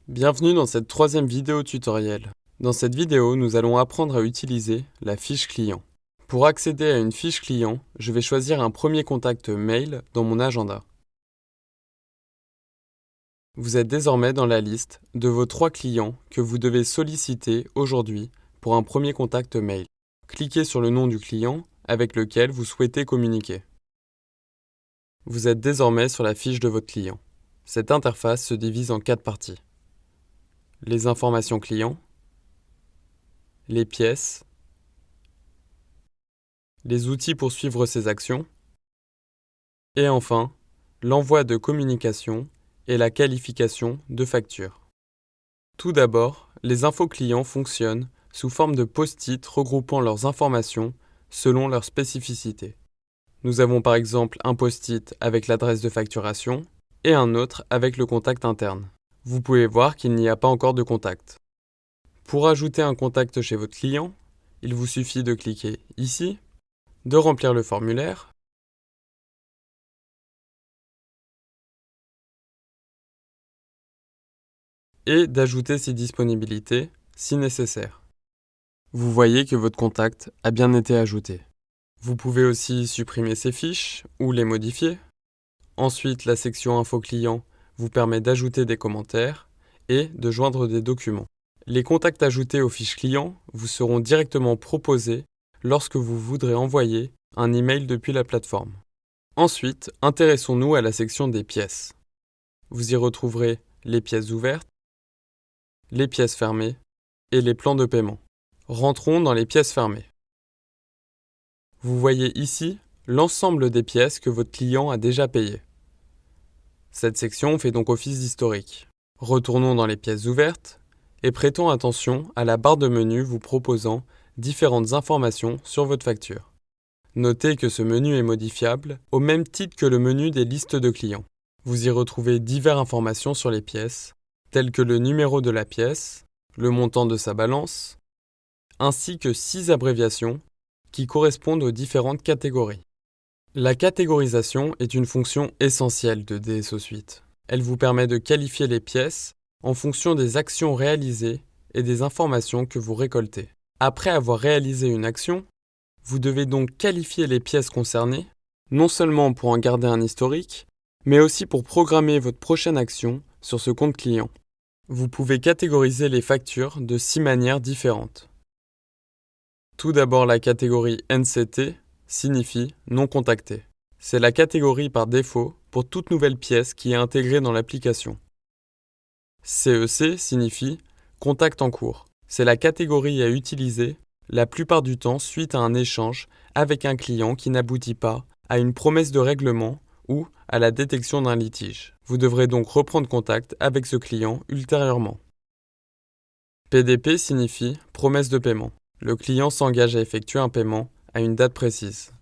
Bienvenue dans cette troisième vidéo tutoriel. Dans cette vidéo, nous allons apprendre à utiliser la fiche client. Pour accéder à une fiche client, je vais choisir un premier contact mail dans mon agenda. Vous êtes désormais dans la liste de vos 3 clients que vous devez solliciter aujourd'hui pour un premier contact mail. Cliquez sur le nom du client avec lequel vous souhaitez communiquer. Vous êtes désormais sur la fiche de votre client. Cette interface se divise en 4 parties. Les informations clients, les pièces, les outils pour suivre ses actions, et enfin, l'envoi de communication et la qualification de facture. Tout d'abord, les infos clients fonctionnent sous forme de post-it regroupant leurs informations selon leur spécificité. Nous avons par exemple un post-it avec l'adresse de facturation et un autre avec le contact interne. Vous pouvez voir qu'il n'y a pas encore de contact. Pour ajouter un contact chez votre client, il vous suffit de cliquer ici, de remplir le formulaire et d'ajouter ses disponibilités si nécessaire. Vous voyez que votre contact a bien été ajouté. Vous pouvez aussi supprimer ces fiches ou les modifier. Ensuite, la section Info client vous permet d'ajouter des commentaires et de joindre des documents. Les contacts ajoutés aux fiches clients vous seront directement proposés lorsque vous voudrez envoyer un email depuis la plateforme. Ensuite, intéressons-nous à la section des pièces. Vous y retrouverez les pièces ouvertes, les pièces fermées et les plans de paiement. Rentrons dans les pièces fermées. Vous voyez ici l'ensemble des pièces que votre client a déjà payées. Cette section fait donc office d'historique. Retournons dans les pièces ouvertes et prêtons attention à la barre de menu vous proposant différentes informations sur votre facture. Notez que ce menu est modifiable au même titre que le menu des listes de clients. Vous y retrouvez diverses informations sur les pièces, telles que le numéro de la pièce, le montant de sa balance, ainsi que 6 abréviations qui correspondent aux différentes catégories. La catégorisation est une fonction essentielle de DSO Suite. Elle vous permet de qualifier les pièces en fonction des actions réalisées et des informations que vous récoltez. Après avoir réalisé une action, vous devez donc qualifier les pièces concernées, non seulement pour en garder un historique, mais aussi pour programmer votre prochaine action sur ce compte client. Vous pouvez catégoriser les factures de 6 manières différentes. Tout d'abord, la catégorie NCT signifie non contacté. C'est la catégorie par défaut pour toute nouvelle pièce qui est intégrée dans l'application. CEC signifie contact en cours. C'est la catégorie à utiliser la plupart du temps suite à un échange avec un client qui n'aboutit pas à une promesse de règlement ou à la détection d'un litige. Vous devrez donc reprendre contact avec ce client ultérieurement. PDP signifie promesse de paiement. Le client s'engage à effectuer un paiement à une date précise.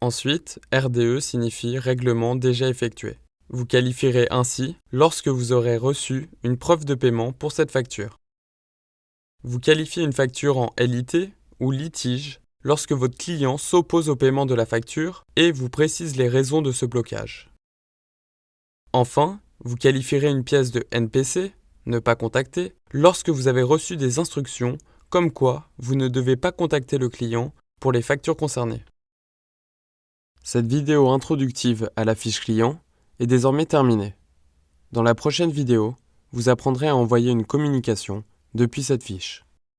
Ensuite, RDE signifie règlement déjà effectué. Vous qualifierez ainsi lorsque vous aurez reçu une preuve de paiement pour cette facture. Vous qualifiez une facture en LIT ou litige lorsque votre client s'oppose au paiement de la facture et vous précise les raisons de ce blocage. Enfin, vous qualifierez une pièce de NPC, ne pas contacter, lorsque vous avez reçu des instructions comme quoi vous ne devez pas contacter le client pour les factures concernées. Cette vidéo introductive à la fiche client est désormais terminée. Dans la prochaine vidéo, vous apprendrez à envoyer une communication depuis cette fiche.